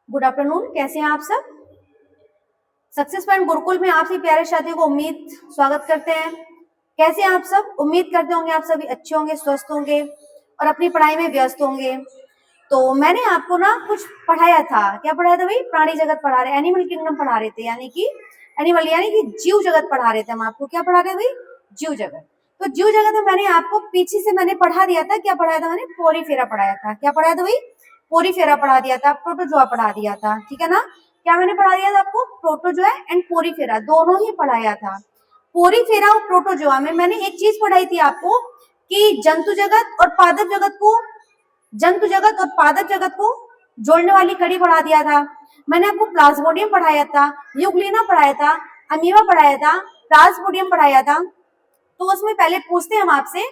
Good afternoon. कैसे हैं आप सब? सक्सेस पॉइंट गुरुकुल में आप सभी प्यारे साथियों को स्वागत करते हैं। कैसे हैं आप सब? उम्मीद करते होंगे आप सभी अच्छे होंगे, स्वस्थ होंगे और अपनी पढ़ाई में व्यस्त होंगे। तो मैंने आपको ना कुछ पढ़ाया था। क्या पढ़ाया था भाई? प्राणी जगत पढ़ा रहे, एनिमल किंगडम पढ़ा रहे थे, यानी कि एनिमल यानी कि जीव जगत पढ़ा रहे थे। हम आपको क्या पढ़ा रहे थे भाई? जीव जगत। तो जीव जगत में मैंने आपको पीछे से मैंने पढ़ा दिया था। क्या पढ़ाया था मैंने? पोरीफेरा पढ़ाया था। क्या पढ़ाया था भाई? पोरीफेरा पढ़ा दिया था, प्रोटोजोआ पढ़ा दिया था, ठीक है ना। क्या मैंने पढ़ा दिया था आपको? प्रोटोजोआ एंड पोरीफेरा दोनों ही पढ़ाया था। पोरीफेरा और प्रोटोजोआ में मैंने एक चीज पढ़ाई थी आपको कि जंतु जगत और पादप जगत को जोड़ने वाली कड़ी पढ़ा दिया था। मैंने आपको प्लाज्मोडियम पढ़ाया था, यूग्लिना पढ़ाया था, अमीबा पढ़ाया था, प्लाज्मोडियम पढ़ाया था। तो उसमें पहले पूछते हैं हम आपसे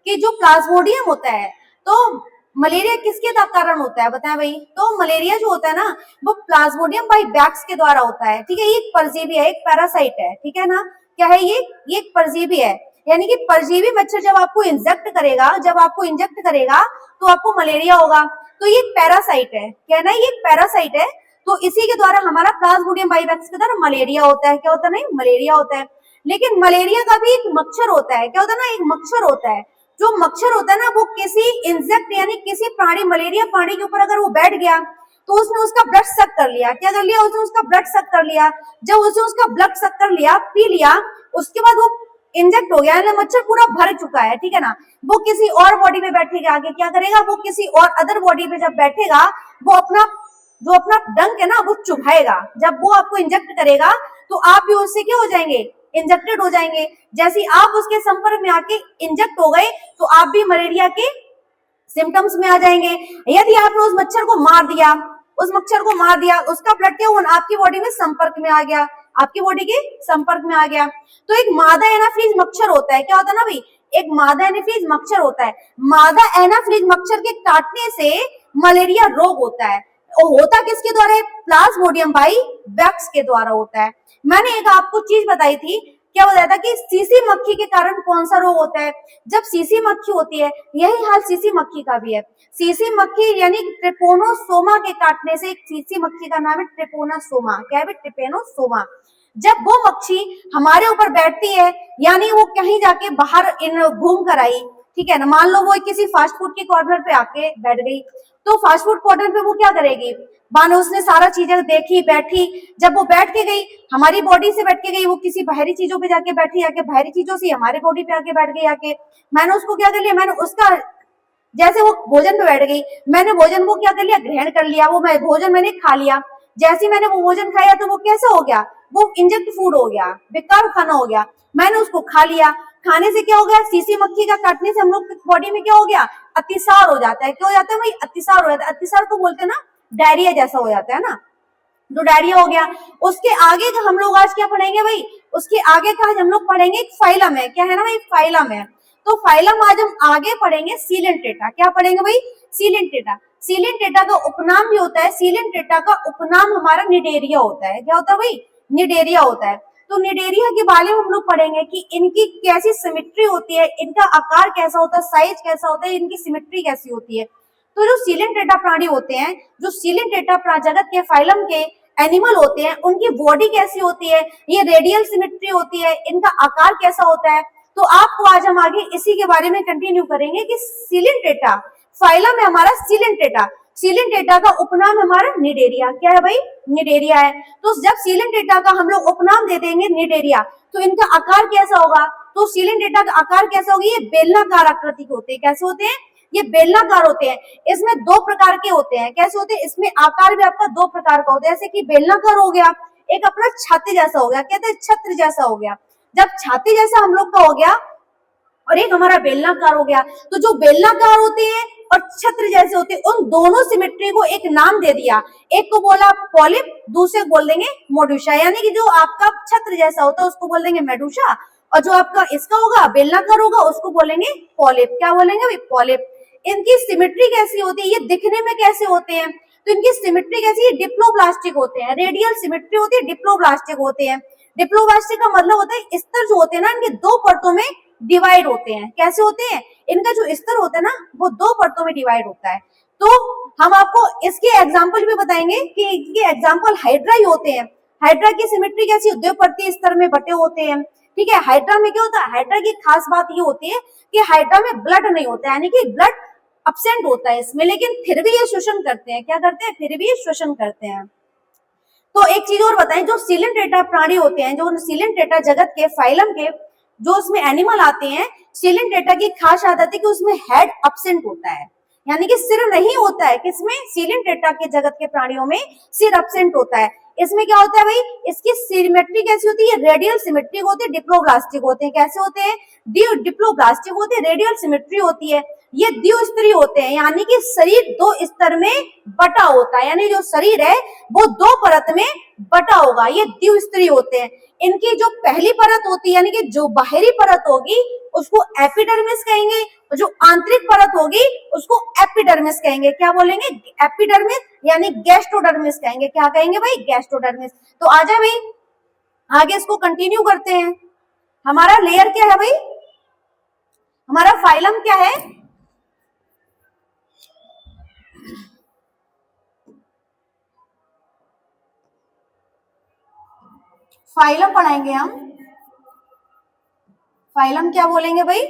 कि जो प्लाज्मोडियम होता है तो मलेरिया किसके कारण होता है? बताएं भाई। तो मलेरिया जो होता है ना वो प्लाज्मोडियम बाई बैक्स के द्वारा होता है, ठीक है। ये एक परजीवी है, एक पैरासाइट है, ठीक है ना। क्या है ये? एक परजीवी है, यानी कि परजीवी मच्छर जब आपको इंजेक्ट करेगा तो आपको मलेरिया होगा। तो ये एक पैरासाइट है, क्या है ना, ये एक पैरासाइट है। तो इसी के द्वारा हमारा प्लाज्मोडियम बाइवैक्स के द्वारा मलेरिया होता है। क्या होता है? नहीं, मलेरिया होता है। लेकिन मलेरिया का भी एक मच्छर होता है। क्या होता है ना? एक मच्छर होता है। जो मच्छर होता है ना वो किसी इंसेक्ट यानी किसी प्राणी, मलेरिया प्राणी के ऊपर अगर वो बैठ गया तो उसने उसका ब्लड सक कर लिया। क्या कर लिया? उसने उसका ब्लड सक कर लिया। जब उसने उसका ब्लड सक कर लिया, पी लिया, उसके बाद वो इंजेक्ट हो गया, यानी मच्छर पूरा भर चुका है, ठीक है ना। वो किसी और बॉडी में बैठेगा, आगे क्या करेगा? वो किसी और अदर बॉडी में जब बैठेगा वो अपना डंक है ना वो चुभाएगा। जब वो आपको इंजेक्ट करेगा तो आप भी उससे क्या हो जाएंगे? इंजेक्टेड हो जाएंगे। जैसे आप उसके संपर्क में आके इंजेक्ट हो गए तो आप भी मलेरिया के सिम्टम्स में आ जाएंगे। यदि आपने उस मच्छर को मार दिया, उसका ब्लड क्या हुआ? आपकी बॉडी में संपर्क में आ गया, आपकी बॉडी के संपर्क में आ गया। तो एक मादा एनाफिलीज मच्छर होता है। क्या होता है ना भाई? एक मादा एनाफिलीज मच्छर होता है। मादा एनाफिलीज मच्छर के काटने से मलेरिया रोग होता है। और होता किसके द्वारा है? प्लाज्मोडियम बाइवैक्स के द्वारा होता है। मैंने एक आपको चीज बताई थी, क्या बताया था कि सीसी मक्खी के कारण कौन सा रोग होता है? जब सीसी मक्खी होती है, यही हाल सीसी मक्खी का भी है। सीसी मक्खी यानी ट्रिपोनोसोमा के काटने से, एक सीसी मक्खी का नाम है ट्रिपोनोसोमा। क्या है? ट्रिपेनोसोमा। जब वो मक्खी हमारे ऊपर बैठती है, यानी वो कहीं जाके बाहर इन घूम कर आई, ठीक है ना। मान लो वो किसी फास्ट फूड के कॉर्नर पे आके बैठ गई, तो फास्ट फूड कॉर्नर पे वो क्या करेगी? मानो उसने सारा चीजें देखी, बैठी। जब वो बैठ के गई, हमारी बॉडी से बैठ के गई, वो किसी बाहरी चीजों पे जाके बैठी, आके बाहरी चीजों से हमारी बॉडी पे आके बैठ गई। आके मैंने उसको क्या कर लिया? मैंने उसका, जैसे वो भोजन पे बैठ गई, मैंने भोजन को क्या कर लिया? ग्रहण कर लिया। वो भोजन मैंने खा लिया। जैसे ही मैंने वो भोजन खाया तो वो कैसा हो गया? वो इंजेक्ट फूड हो गया, बेकार खाना हो गया। मैंने उसको खा लिया। खाने से क्या हो गया? सीसी मक्खी का काटने से हम लोग बॉडी में क्या हो गया? अतिसार हो जाता है। क्या हो जाता है भाई? अतिसार हो जाता है। अतिसार को बोलते हैं ना डायरिया जैसा हो जाता है ना, जो डायरिया हो गया। उसके आगे का हम लोग आज क्या पढ़ेंगे भाई? उसके आगे का आज हम लोग पढ़ेंगे एक फाइलम है। क्या है ना भाई? फाइलम है। तो फाइलम आज हम आगे पढ़ेंगे सीलेंटेटा। क्या पढ़ेंगे भाई? सीलेंटेटा। सीलेंटेटा का उपनाम भी होता है, सीलेंटेटा का उपनाम हमारा निडेरिया होता है। क्या होता है भाई? निडेरिया होता है। तो निडेरिया के बारे में हम लोग पढ़ेंगे कि इनकी कैसी सिमेट्री होती है, इनका आकार कैसा होता है, साइज कैसा होता है, इनकी सिमेट्री कैसी होती है। तो जो सीलेंटेटा प्राणी होते हैं, जो सीलेंटेटा जगत के फाइलम के एनिमल होते हैं, उनकी बॉडी कैसी होती है? ये रेडियल सिमेट्री होती है, इनका आकार कैसा होता है। तो आपको आज हम आगे इसी के बारे में कंटिन्यू करेंगे कि सीलेंटेटा फाइलम है हमारा सीलेंटेटा। सीलेंटेटा का उपनाम हमारा निडेरिया। क्या है भाई? निडेरिया है। तो जब सीलेंटेटा का हम लोग उपनाम दे देंगे निडेरिया, तो इनका आकार कैसा होगा? तो सीलेंटेटा का आकार कैसा होगा? ये बेलनाकार आकृति के होते हैं। कैसे होते हैं? ये बेलनाकार होते हैं। इसमें दो प्रकार के होते हैं। कैसे होते हैं? इसमें आकार भी आपका दो प्रकार का होता है। जैसे कि बेलनाकार हो गया, एक अपना छाती जैसा हो गया, कहते हैं छत्र जैसा हो गया। जब छाती जैसा हम लोग का हो गया और एक हमारा बेलनाकार हो गया, तो जो बेलनाकार होते हैं और छत्र जैसे होते हैं, उन दोनों सिमेट्री को एक नाम दे दिया। एक को बोला पॉलिप, दूसरे को बोल देंगे मोडुशा। यानी कि जो आपका छत्र जैसा होता है उसको बोल देंगे मेडुशा, और जो आपका इसका होगा बेलनाकार होगा उसको बोलेंगे पॉलिप। क्या बोलेंगे? पॉलिप। इनकी सिमेट्री कैसी होती है? ये दिखने में कैसे होते हैं? तो इनकी सिमेट्री कैसी है? डिप्लोब्लास्टिक होते हैं। रेडियल सिमेट्री होती है, डिप्लोब्लास्टिक होते हैं। डिप्लोब्लास्टिक का मतलब होता है स्तर जो होते हैं ना इनके दो परतों में डिवाइड होते हैं। कैसे होते हैं? इनका जो स्तर होता है ना वो दो परतों में डिवाइड होता है। तो हम आपको इसके एग्जाम्पल भी बताएंगे कि इसके एग्जाम्पल हाइड्रा ही होते हैं। हाइड्रा की सिमेट्री कैसी होती है, उद्योगपति स्तर में बटे होते हैं, ठीक है। हाइड्रा में क्या होता है, हाइड्रा की खास बात ये होती है कि हाइड्रा में ब्लड नहीं होता है, यानी कि ब्लड अब्सेंट होता है इसमें, लेकिन फिर भी ये श्वसन करते हैं। क्या करते हैं, फिर भी ये श्वसन करते हैं। तो एक चीज और बताएं, जो सीलेंट्रेटा प्राणी होते हैं, जो सीलेंट्रेटा जगत के फाइलम के जो उसमें एनिमल आते हैं, सीलेंट्रेटा की खास आदत है कि उसमें हेड अब्सेंट होता है, यानी कि सिर नहीं होता है। किसमें, सीलेंट्रेटा के जगत के प्राणियों में सिर अब्सेंट होता है। इसमें क्या होता है भाई, इसकी सिमेट्री कैसी होती है, रेडियल सिमेट्रिक होती है, डिप्लोब्लास्टिक होते हैं। कैसे होते हैं, डिप्लोब्लास्टिक होते हैं, रेडियल सिमेट्री होती है। ये द्विस्तरीय होते हैं, यानी कि शरीर दो स्तर में बटा होता है, यानी जो शरीर है वो दो परत में बटा होगा, ये द्विस्तरीय होते हैं। इनकी जो पहली परत होती है, यानी कि जो बाहरी परत होगी उसको एपिडर्मिस कहेंगे, और जो आंतरिक परत होगी उसको एपिडर्मिस कहेंगे। क्या बोलेंगे, एपिडर्मिस यानी गैस्ट्रोडर्मिस कहेंगे। क्या कहेंगे भाई, गैस्ट्रोडर्मिस। तो आ जाए भाई आगे इसको कंटिन्यू करते हैं। हमारा लेयर क्या है भाई, हमारा फाइलम क्या है, फाइलम पढ़ाएंगे हम। फाइलम क्या बोलेंगे भाई,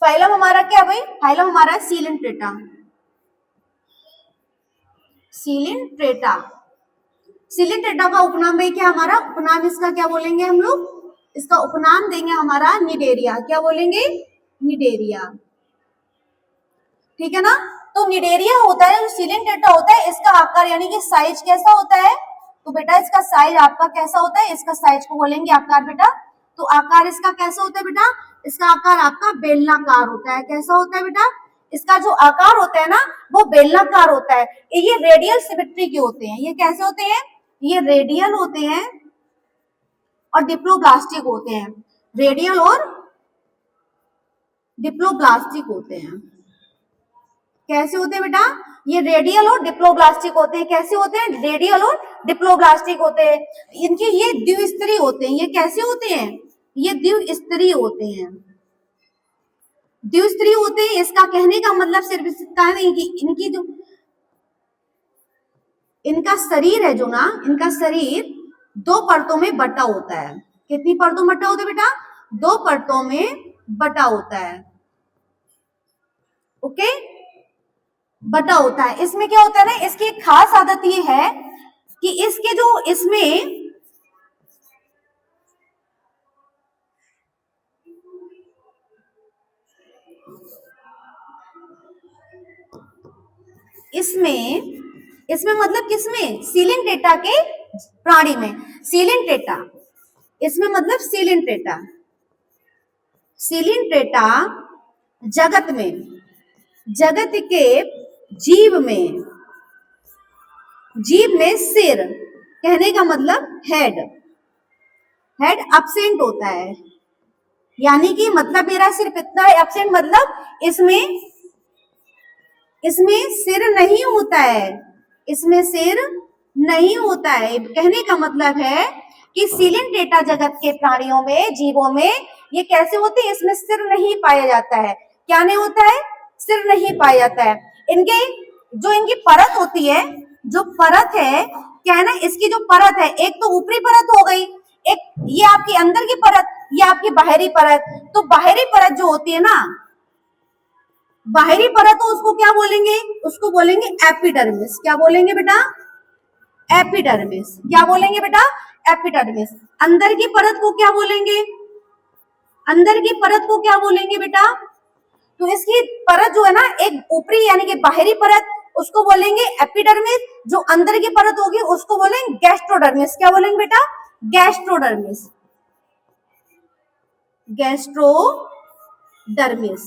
फाइलम हमारा क्या भाई, फाइलम हमारा सीलेंट्रेटा। सीलेंट्रेटा, सीलेंट्रेटा का उपनाम भाई क्या, हमारा उपनाम इसका क्या बोलेंगे हम लोग, इसका उपनाम देंगे हमारा निडेरिया। क्या बोलेंगे, निडेरिया, ठीक है ना। तो निडेरिया होता है, जो सीलेंट्रेटा होता है, इसका आकार यानी कि साइज कैसा होता है, तो बेटा इसका साइज आपका कैसा होता है, इसका साइज को बोलेंगे आकार बेटा। तो आकार इसका कैसा होता है बेटा, इसका आकार आपका बेलनाकार होता है। कैसा होता है बेटा, इसका जो आकार होता है ना वो बेलनाकार होता है। ये रेडियल सिमेट्री के होते हैं। ये कैसे होते हैं, ये रेडियल होते हैं और डिप्लोब्लास्टिक होते हैं। रेडियल और डिप्लोब्लास्टिक होते हैं। कैसे होते हैं बेटा, ये रेडियल और डिप्लोब्लास्टिक होते हैं। कैसे होते हैं, रेडियल और डिप्लोब्लास्टिक होते हैं। इनके ये द्विस्तरीय होते हैं। ये कैसे होते हैं, ये द्विस्तरीय होते हैं। द्विस्तरीय होते हैं, इसका कहने का मतलब सिर्फ इतना नहीं कि इनकी जो इनका शरीर है जो ना, इनका शरीर दो परतों में बटा होता है। कितनी परतों में बटा होता है बेटा, दो परतों में बटा होता है। ओके, बटा होता है। इसमें क्या होता है ना, इसकी एक खास आदत ये है कि इसके जो इसमें मतलब किसमें, सीलेंट्रेटा के प्राणी में, सीलेंट्रेटा, इसमें मतलब सीलेंट्रेटा, सीलेंट्रेटा जगत में, जगत के जीव में, जीव में सिर, कहने का मतलब हेड, हेड अब्सेंट होता है। यानी कि मतलब मेरा सिर्फ इतना है एब्सेंट, मतलब इसमें सिर नहीं होता है, इसमें सिर नहीं होता है। कहने का मतलब है कि सीलेंट्रेटा जगत के प्राणियों में, जीवों में ये कैसे होते हैं, इसमें सिर नहीं पाया जाता है। क्या नहीं होता है, सिर नहीं पाया जाता है। इनके जो इनकी परत होती है, जो परत है क्या है ना, इसकी जो परत है, एक तो ऊपरी परत हो गई, एक ये आपकी अंदर की परत, ये आपकी बाहरी परत। तो बाहरी परत जो होती है ना, बाहरी परत हो उसको क्या बोलेंगे, उसको बोलेंगे एपिडर्मिस। क्या बोलेंगे बेटा, एपिडर्मिस। क्या बोलेंगे बेटा, एपिडर्मिस। अंदर की परत को क्या बोलेंगे, अंदर की परत को क्या बोलेंगे बेटा, तो इसकी परत जो है ना, एक ऊपरी यानी कि बाहरी परत, उसको बोलेंगे एपिडर्मिस। जो अंदर की परत होगी उसको बोलेंगे गैस्ट्रोडर्मिस। क्या बोलेंगे बेटा, गैस्ट्रोडर्मिस, गैस्ट्रोडर्मिस।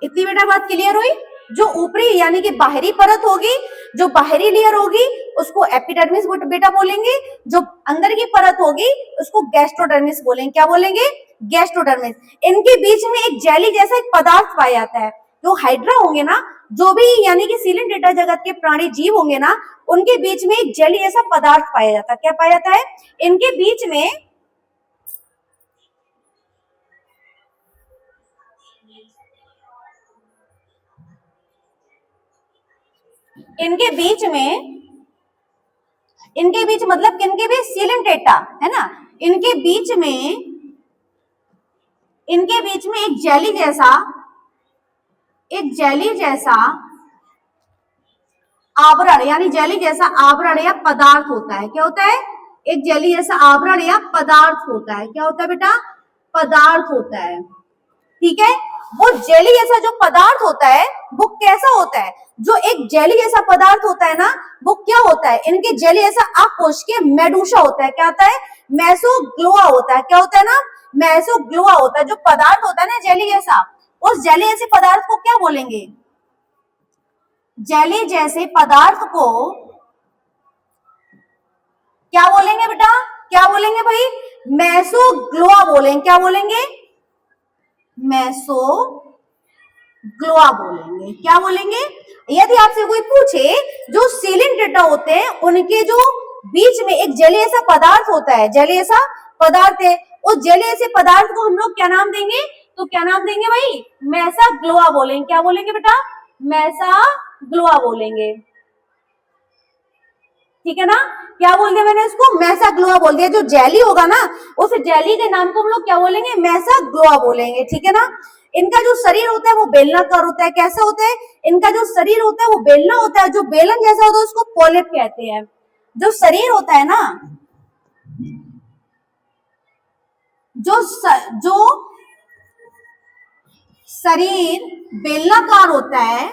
इतनी बेटा बात क्लियर हुई। जो ऊपरी यानी कि बाहरी परत होगी, जो बाहरी लेयर होगी उसको एपिडर्मिस बेटा बोलेंगे, जो अंदर की परत होगी उसको गैस्ट्रोडर्मिस बोलेंगे। क्या बोलेंगे, गैस्ट्रोडर्मिस। इनके बीच में एक जेली जैसा एक पदार्थ पाया जाता है। जो हाइड्रा होंगे ना, जो भी यानी कि सिलेंटेटा जगत के प्राणी जीव होंगे ना, उनके बीच में एक जेली जैसा पदार्थ पाया जाता है। क्या पाया जाता है? इनके बीच में इनके बीच मतलब किनके बीच? सिलेंटेटा, है ना। इनके बीच में एक जेली जैसा आवरण यानी जेली जैसा आवरण या पदार्थ होता है। क्या होता है? एक जेली जैसा आवरण या पदार्थ होता है। क्या होता है बेटा? पदार्थ होता है। ठीक है। वो जेली जैसा जो पदार्थ होता है वो कैसा होता है? जो एक जेली जैसा पदार्थ होता है ना, वो क्या होता है? इनके जेली जैसा अकोष्ठीय मेडूसा होता है। क्या होता है? मेसोग्लोआ होता है। क्या होता है ना? मेसोग्लोआ होता है। जो पदार्थ होता है ना जेली जैसा, उस जेली जैसे पदार्थ को क्या बोलेंगे? जेली जैसे पदार्थ को क्या बोलेंगे बेटा? क्या बोलेंगे भाई? मेसोग्लोआ बोलेंगे। क्या बोलेंगे? मेसोग्लोआ बोलेंगे। क्या बोलेंगे? यदि आपसे कोई पूछे जो सिलेंटेटा होते हैं उनके जो बीच में एक जेली ऐसा पदार्थ होता है, जेली ऐसा पदार्थ है, उस जेली ऐसे पदार्थ को हम लोग क्या नाम देंगे? तो क्या नाम देंगे भाई? मेसाग्लोआ बोलेंगे। क्या बोलेंगे बेटा? मेसाग्लोआ बोलेंगे। ठीक है ना। क्या बोल दिया मैंने इसको? मेसाग्लोआ बोल दिया। जो जेली होगा ना, उस जेली के नाम को हम लोग क्या बोलेंगे? मेसाग्लोआ बोलेंगे। ठीक है ना। इनका जो शरीर होता है वो बेलनाकार होता है। कैसा होता है? इनका जो शरीर होता है वो बेलना होता है। जो बेलन जैसा होता है उसको पॉलिप कहते हैं। जो शरीर होता है ना, जो शरीर बेलनाकार होता है,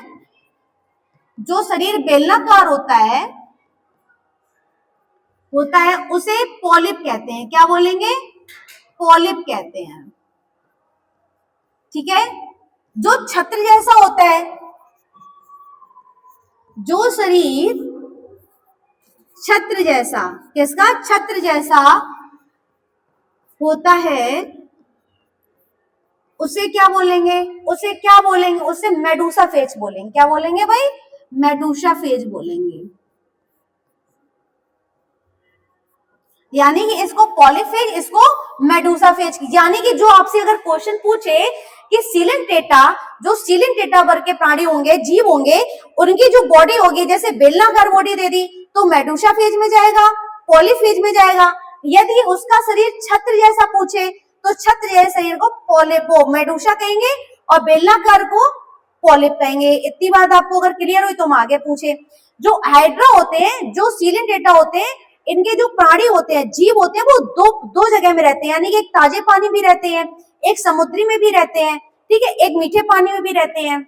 जो शरीर बेलनाकार होता है उसे पॉलिप कहते हैं। क्या बोलेंगे? पॉलिप कहते हैं। ठीक है। जो छत्र जैसा होता है, जो शरीर छत्र जैसा, किसका? छत्र जैसा होता है उसे क्या बोलेंगे? उसे मेडूसा फेज बोलेंगे। क्या बोलेंगे भाई? मेडूसा फेज बोलेंगे। यानी कि इसको पॉलीफेज, इसको मेडूसा फेज। यानी कि जो आपसे अगर क्वेश्चन पूछे कि सिलेंटेटा, जो सिलेंटेटा वर्ग के प्राणी होंगे, जीव होंगे, उनकी जो बॉडी होगी जैसे बेलनाकार बॉडी दे दी तो मेडूसा फेज में जाएगा, पॉलीफेज में जाएगा। यदि उसका शरीर छत्र जैसा पूछे तो छत्र जैसे शरीर को पॉलिपो मेडूसा कहेंगे और बेलनाकार को पॉलिप कहेंगे। इतनी बात आपको अगर क्लियर हुई तो हम आगे पूछे। जो हाइड्रा होते हैं, जो सिलेंटेटा होते हैं, इनके जो प्राणी होते हैं, जीव होते हैं, वो दो जगह में रहते हैं। यानी कि एक ताजे पानी भी रहते हैं, एक समुद्री में भी रहते हैं। ठीक है। एक मीठे पानी में भी रहते हैं।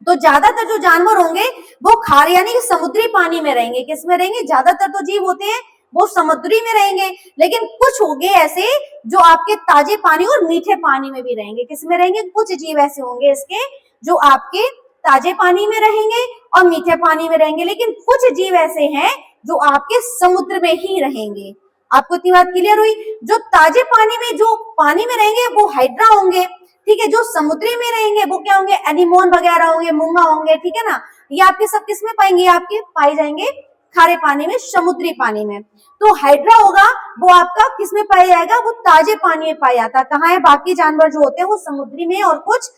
तो ज्यादातर जो जानवर होंगे वो खारे यानी कि समुद्री पानी में रहेंगे। किस में रहेंगे? ज्यादातर तो जीव होते हैं वो समुद्री में रहेंगे, लेकिन कुछ होंगे ऐसे जो आपके ताजे पानी और मीठे पानी में भी रहेंगे। किस में रहेंगे? कुछ जीव ऐसे होंगे इसके जो आपके ताजे पानी में रहेंगे और मीठे पानी में रहेंगे, लेकिन कुछ जीव ऐसे हैं जो आपके समुद्र में ही रहेंगे। आपको इतनी बात क्लियर हुई? जो ताजे पानी में, जो पानी में रहेंगे वो हाइड्रा होंगे। ठीक है। जो समुद्री में रहेंगे वो क्या होंगे? एनीमोन वगैरह होंगे, मूंगा होंगे। ठीक है ना। ये आपके सब किस में पाएंगे? आपके पाए जाएंगे खारे पानी में, समुद्री पानी में। तो हाइड्रा होगा वो आपका किस में पाया जाएगा? वो ताजे पानी में पाया जाता है। कहाँ है? बाकी जानवर जो होते हैं वो समुद्री में और कुछ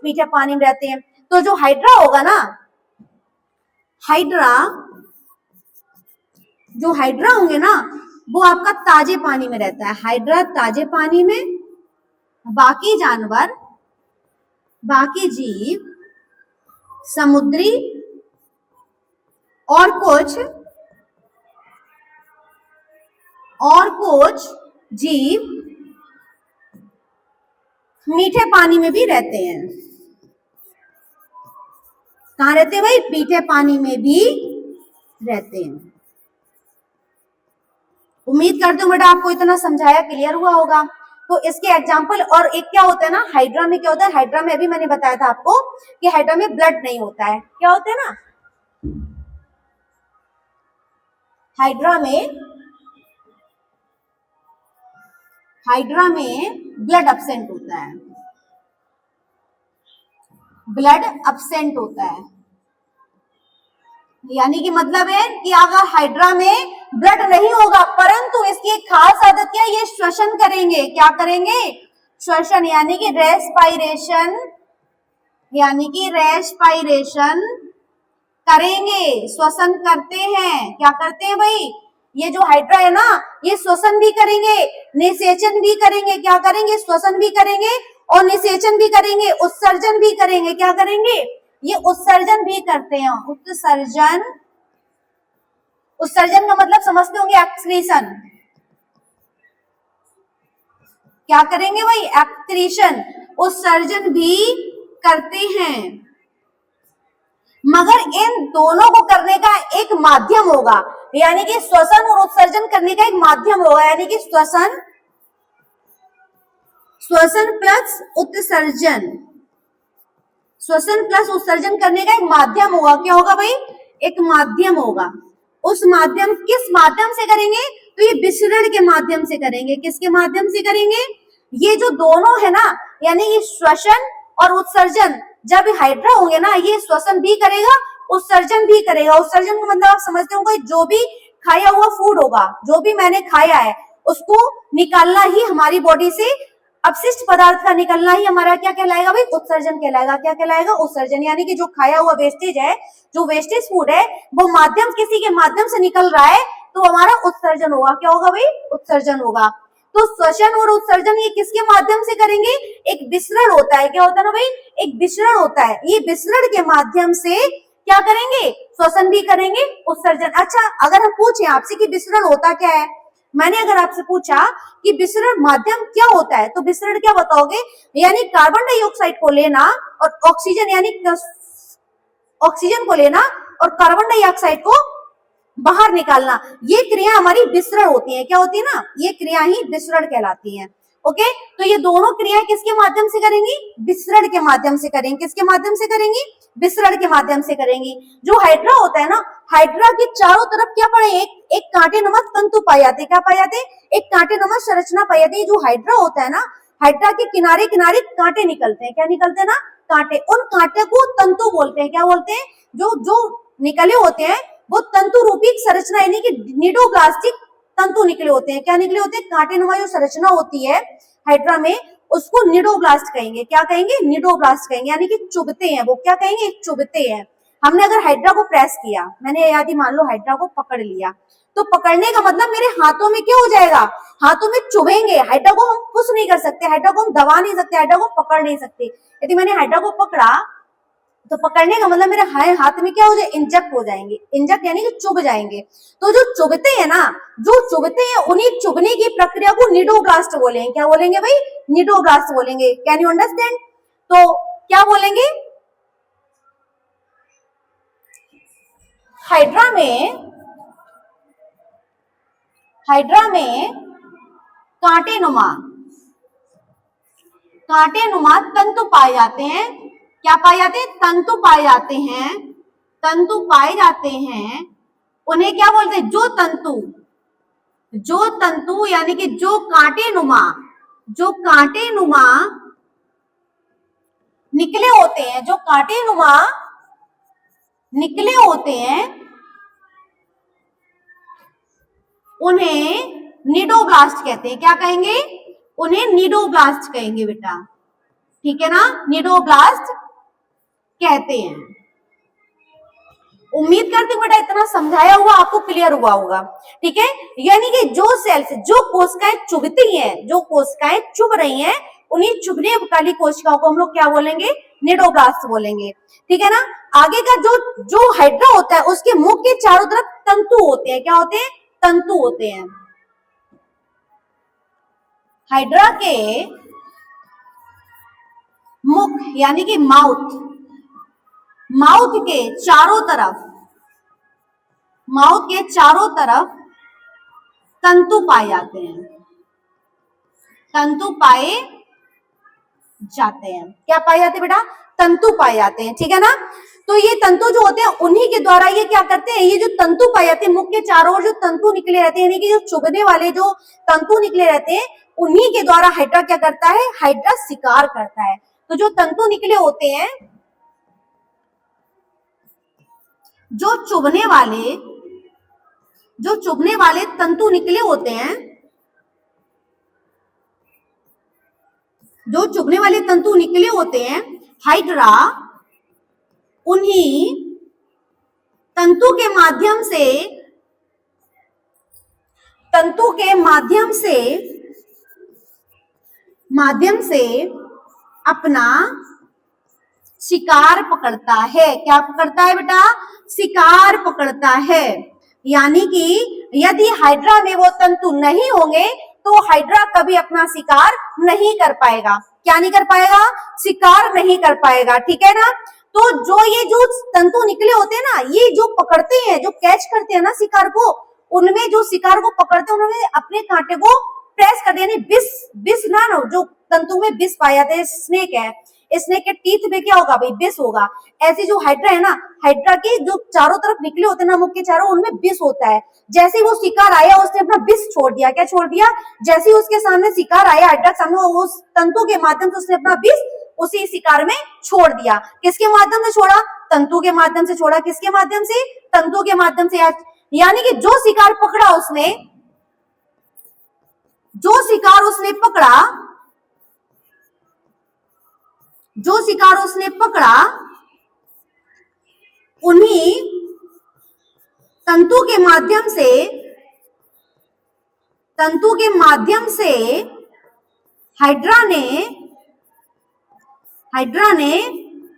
मीठे पानी में रहते हैं। तो जो हाइड्रा होगा ना, जो हाइड्रा होंगे ना वो आपका ताजे पानी में रहता है। हाइड्रा ताजे पानी में, बाकी जानवर, बाकी जीव समुद्री और कुछ जीव मीठे पानी में भी रहते हैं। कहाँ रहते हैं भाई? मीठे पानी में भी रहते हैं। उम्मीद करती हूँ बेटा आपको इतना समझाया क्लियर हुआ होगा। तो इसके एग्जाम्पल, और एक क्या होता है ना, हाइड्रा में क्या होता है? हाइड्रा में अभी मैंने बताया था आपको कि हाइड्रा में ब्लड नहीं होता है। क्या होता है ना, हाइड्रा में हाइड्रा में ब्लड अब्सेंट होता है, ब्लड अब्सेंट होता है, यानी कि मतलब है कि अगर हाइड्रा में ब्लड नहीं होगा, परंतु इसकी एक खास आदत क्या है, ये श्वसन करेंगे। क्या करेंगे? श्वसन, यानी कि रेस्पायरेशन, यानी कि रेस्पायरेशन करेंगे, श्वसन करते हैं। क्या करते हैं भाई? ये जो हाइड्रा है ना, ये श्वसन भी करेंगे, निषेचन भी करेंगे। क्या करेंगे? श्वसन भी करेंगे और निषेचन भी करेंगे, उत्सर्जन भी करेंगे। क्या करेंगे? ये उत्सर्जन भी करते हैं, उत्सर्जन। उत्सर्जन का मतलब समझते होंगे, एक्सक्रीशन। क्या करेंगे भाई? एक्सक्रीशन, उत्सर्जन भी करते हैं। मगर इन दोनों को करने का एक माध्यम होगा, यानी कि श्वसन और उत्सर्जन करने का एक माध्यम होगा, यानी कि श्वसन, श्वसन प्लस उत्सर्जन, श्वसन प्लस उत्सर्जन करने का एक माध्यम होगा। क्या होगा भाई? एक माध्यम होगा। उस माध्यम, किस माध्यम से करेंगे? तो ये विसरण के माध्यम से करेंगे। किसके माध्यम से करेंगे? ये जो दोनों है ना, यानी ये श्वसन और उत्सर्जन, जब हाइड्रा होंगे ना, ये श्वसन भी करेगा, उत्सर्जन भी करेगा। उत्सर्जन का मतलब आप समझते होंगे, जो भी खाया हुआ फूड होगा, जो भी मैंने खाया है, उसको निकालना ही हमारी बॉडी से, अपशिष्ट पदार्थ का निकलना ही हमारा क्या कहलाएगा भाई? उत्सर्जन कहलाएगा। क्या कहलाएगा? उत्सर्जन। यानी कि जो खाया हुआ वेस्टेज है, जो वेस्टेज फूड है, वो माध्यम, किसी के माध्यम से निकल रहा है, तो हमारा उत्सर्जन होगा। क्या होगा भाई? उत्सर्जन होगा। तो श्वसन और उत्सर्जन ये किसके माध्यम से करेंगे? एक विसरण होता है। क्या होता है ना भाई? एक विसरण होता है। ये विसरण के माध्यम से क्या करेंगे? श्वसन भी करेंगे, उत्सर्जन। अच्छा, अगर हम पूछे आपसे कि विसरण होता क्या है, मैंने अगर आपसे पूछा कि विसरण माध्यम क्या होता है, तो विसरण क्या बताओगे? यानी कार्बन डाइऑक्साइड को लेना और ऑक्सीजन, यानी ऑक्सीजन को लेना और कार्बन डाइऑक्साइड को बाहर निकालना, ये क्रिया हमारी विसरण होती है। क्या होती है ना? ये क्रिया ही विसरण कहलाती है। ओके, तो ये दोनों क्रियाएं किसके माध्यम से करेंगी? विसरण के माध्यम से करेंगे। किसके माध्यम से करेंगी? विसरण के माध्यम से करेंगी। जो हाइड्रा होता है ना, हाइड्रा के चारों तरफ क्या पड़े? एक कांटेनुमा तंतु पाए जाते। क्या पाए जाते? एक कांटेनुमा संरचना पाई जाती है। जो हाइड्रा होता है ना, हाइड्रा के किनारे किनारे कांटे निकलते हैं। क्या निकलते हैं ना? कांटे। उन कांटे को तंतु बोलते हैं। क्या बोलते हैं? जो जो निकले होते हैं वो तंतु रूपी संरचना, यानी कि निडोब्लास्टिक तंतु निकले होते हैं। क्या निकले होते हैं? कांटेनुमा जो संरचना होती है हाइड्रा में, उसको निडोब्लास्ट कहेंगे। क्या कहेंगे? निडोब्लास्ट कहेंगे, यानी कि चुभते हैं वो। क्या कहेंगे? चुभते हैं। हमने अगर हाइड्रा को प्रेस किया, मैंने यदि मान लो हाइड्रा को पकड़ लिया, तो पकड़ने का मतलब मेरे हाथों में क्या हो जाएगा? हाथों में चुभेंगे। हाइड्रा को हम पुश नहीं कर सकते, हाइड्रा को हम दबा नहीं सकते, हाइड्रा को पकड़ नहीं सकते। यदि मैंने हाइड्रा को पकड़ा, तो पकड़ने का मतलब मेरे हाथ में क्या हो जाए? इंजेक्ट हो जाएंगे। इंजेक्ट यानी कि चुभ जाएंगे। तो जो चुभते हैं ना, जो चुभते हैं, उन्हीं चुभने की प्रक्रिया को निडोब्लास्ट बोलेंगे। क्या बोलेंगे भाई? निडोब्लास्ट बोलेंगे। Can you understand? तो क्या बोलेंगे? हाइड्रा में कांटेनुमा तंतु पाए जाते हैं। क्या पाए जाते हैं? तंतु पाए जाते हैं। तंतु पाए जाते हैं। उन्हें क्या बोलते हैं? जो तंतु यानी कि जो कांटेनुमा निकले होते हैं, जो कांटेनुमा निकले होते हैं, उन्हें निडोब्लास्ट कहते हैं। क्या कहेंगे? उन्हें निडोब्लास्ट कहेंगे बेटा। ठीक है ना? निडोब्लास्ट कहते हैं। उम्मीद करती हूँ बेटा इतना समझाया हुआ आपको क्लियर हुआ होगा। ठीक है, यानी कि जो सेल्स, जो कोशिकाएं चुभती हैं, जो कोशिकाएं चुभ रही हैं, उन्हीं चुभने वाली कोशिकाओं को हम लोग क्या बोलेंगे? निडोब्लास्ट बोलेंगे। ठीक है ना? आगे का जो हाइड्रा होता है, उसके मुख के चारों तरफ तंतु होते हैं। क्या होते हैं? तंतु होते हैं। हाइड्रा के मुख यानी कि माउथ के चारों तरफ तंतु पाए जाते हैं। तंतु पाए जाते हैं। क्या पाए जाते हैं बेटा? तंतु पाए जाते हैं। ठीक है ना? तो ये तंतु जो होते हैं, उन्हीं के द्वारा ये क्या करते हैं? ये जो तंतु पाए जाते हैं, मुख के चारों ओर जो तंतु निकले रहते हैं, यानी कि जो चुभने वाले जो तंतु निकले रहते हैं, उन्हीं के द्वारा हाइड्रा क्या करता है, हाइड्रा शिकार करता है। तो जो तंतु निकले होते हैं, जो चुभने वाले तंतु निकले होते हैं, जो चुभने वाले तंतु निकले होते हैं, हाइड्रा उन्हीं तंतु के माध्यम से अपना शिकार पकड़ता है। क्या पकड़ता है बेटा, शिकार पकड़ता है। यानी कि यदि हाइड्रा में वो तंतु नहीं होंगे तो हाइड्रा कभी अपना शिकार नहीं कर पाएगा। क्या नहीं कर पाएगा, शिकार नहीं कर पाएगा, ठीक है ना। तो जो तंतु निकले होते हैं ना, ये जो पकड़ते हैं, जो कैच करते हैं ना शिकार को, उनमें जो शिकार को पकड़ते हैं उन्होंने अपने कांटे को प्रेस कर देने, विष ना जो तंतु में विष पाया जाता है, स्नेक है, स्नेक के टीथ में क्या होगा भाई, विष होगा। ऐसे जो हाइड्रा है ना, हाइड्रा के जो चारों तरफ निकले होते हैं ना, मुख के चारों, उनमें विष होता है। जैसे ही वो शिकार आया उसने अपना विष छोड़ दिया। क्या छोड़ दिया, जैसे ही उसके सामने शिकार आया, हाइड्रा सामने, उस तंतु के माध्यम से उसने अपना विष उसी शिकार में छोड़ दिया। किसके माध्यम से छोड़ा, तंतु के माध्यम से छोड़ा। किसके माध्यम से, तंतु के माध्यम से। यानी कि जो शिकार पकड़ा उसने, जो शिकार उसने पकड़ा, उन्हीं तंतु के माध्यम से हाइड्रा ने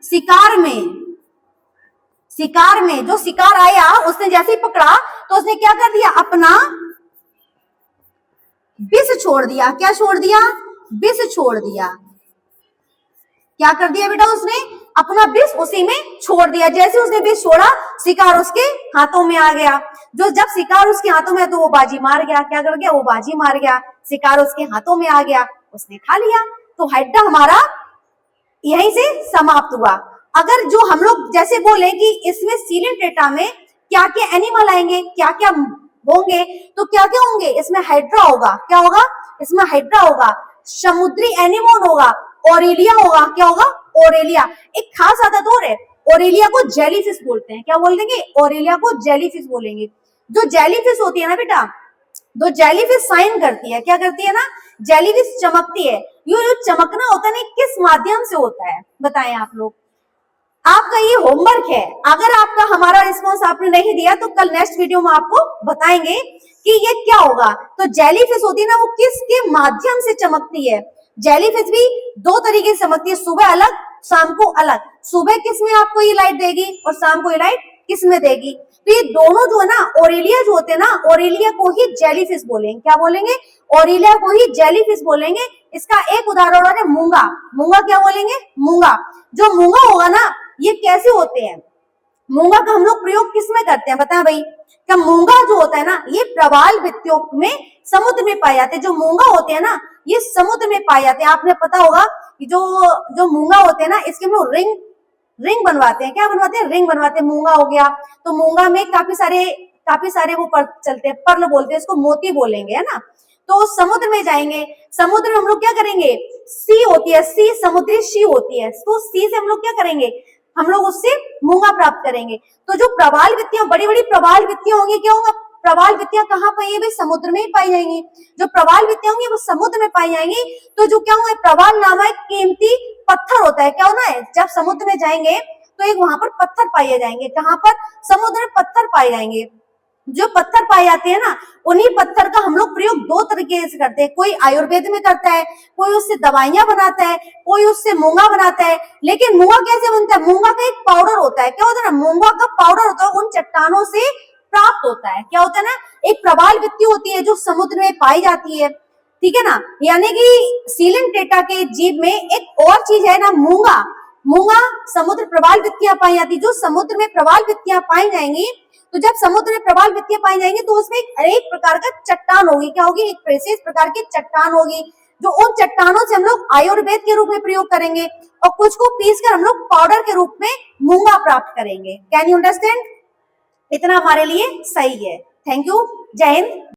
शिकार में जो शिकार आया उसने जैसे ही पकड़ा तो उसने क्या कर दिया, अपना विष छोड़ दिया। क्या छोड़ दिया, विष छोड़ दिया। क्या कर दिया बेटा, उसने अपना विष उसी में छोड़ दिया। जैसे उसने विष छोड़ा, शिकार उसके हाथों में आ गया। जब शिकार उसके हाथों में, तो वो बाजी मार गया। क्या कर गया, वो बाजी मार गया, शिकार उसके हाथों में आ गया, उसने खा लिया। तो हाइड्रा हमारा यहीं से समाप्त हुआ। अगर जो हम लोग जैसे बोले कि इसमें सीलेंट्रेटा में क्या क्या एनिमल आएंगे, क्या क्या होंगे, तो क्या क्या होंगे, इसमें हाइड्रा होगा। क्या होगा, इसमें हाइड्रा होगा, समुद्री एनिमोन होगा, ओरेलिया होगा। क्या होगा, ओरेलिया। एक खास आदत और है, ओरेलिया को जेलीफिश बोलते हैं। क्या बोल देंगे, ओरेलिया को जेलीफिश बोलेंगे। जो जेलीफिश होती है ना बेटा, जो जेलीफिश साइन करती है, क्या करती है ना, जेलीफिश चमकती है। ये जो चमकना होता है ना, किस माध्यम से होता है बताएं आप लोग। आपका ये होमवर्क है। अगर आपका हमारा रिस्पॉन्स आपने नहीं दिया तो कल नेक्स्ट वीडियो में आपको बताएंगे कि ये क्या होगा। तो जेलीफिश होती है ना, वो किसके माध्यम से चमकती है। जेलीफिश भी दो तरीके से चमकती है, सुबह अलग, शाम को अलग। सुबह किस में आपको ये लाइट देगी और शाम को ये लाइट किस में देगी। तो ये दोनों जो है ना, ओरेलिया जो होते हैं ना, ओरेलिया को ही जेलीफिश बोलेंगे। क्या बोलेंगे, ओरेलिया को ही जेलीफिश बोलेंगे। इसका एक उदाहरण है मूंगा। मूंगा क्या बोलेंगे, मूंगा। जो मूंगा होगा ना, ये कैसे होते हैं, मूंगा का हम लोग प्रयोग किस में करते हैं बताएं भाई। क्या मूंगा जो होता है ना, ये प्रवाल भित्तियों में समुद्र में पाए जाते हैं। जो मूंगा होते हैं ना, ये समुद्र में पाए जाते हैं। आपने पता होगा कि जो मूंगा होते हैं ना, इसके हम लोग रिंग बनवाते हैं। क्या बनवाते हैं, रिंग बनवाते हैं। मूंगा हो गया, तो मूंगा में काफी सारे वो चलते हैं, पर्ल बोलते हैं इसको, मोती बोलेंगे, है ना। तो समुद्र में जाएंगे, समुद्र में हम लोग क्या करेंगे, सी होती है, सी समुद्री सी होती है, तो सी से हम लोग क्या करेंगे, हम लोग उससे मूंगा प्राप्त करेंगे। तो जो प्रवाल भित्तियां, बड़ी बड़ी प्रवाल भित्तियां होंगी, क्या होगा, प्रवाल भित्तियां कहाँ पाई है भाई, समुद्र में ही पाई जाएंगी। जो प्रवाल भित्तियां होंगी वो समुद्र में पाई जाएंगी। तो जो क्या होगा, प्रवाल नामक कीमती पत्थर होता है। क्या होना है, जब समुद्र में जाएंगे तो एक वहां पर पत्थर पाए जाएंगे। कहाँ पर, समुद्र में पत्थर पाए जाएंगे। जो पत्थर पाए जाते हैं ना, उन्हीं पत्थर का हम लोग प्रयोग दो तरीके से करते हैं। कोई आयुर्वेद में करता है, कोई उससे दवाइयां बनाता है, कोई उससे मूंगा बनाता है। लेकिन मूंगा कैसे बनता है, मूंगा का एक पाउडर होता है। क्या होता है ना, मूंगा का पाउडर होता है, उन चट्टानों से प्राप्त होता है। क्या होता है ना, एक प्रवाल भित्ति होती है जो समुद्र में पाई जाती है, ठीक है ना। यानी कि सीलेंट्रेटा के जीव में एक और चीज है ना, मूंगा। मूंगा समुद्र प्रवाल भित्तियां पाई जाती, जो समुद्र में प्रवाल भित्तियां पाई जाएंगी। तो जब समुद्र में प्रवाल भित्तियां पाई जाएंगी तो उसमें एक प्रकार का चट्टान होगी। क्या होगी, एक विशेष प्रकार की चट्टान होगी, जो उन चट्टानों से हम लोग आयुर्वेद के रूप में प्रयोग करेंगे और कुछ को पीसकर हम लोग पाउडर के रूप में मूंगा प्राप्त करेंगे। कैन यू अंडरस्टैंड, इतना हमारे लिए सही है। थैंक यू, जय हिंद।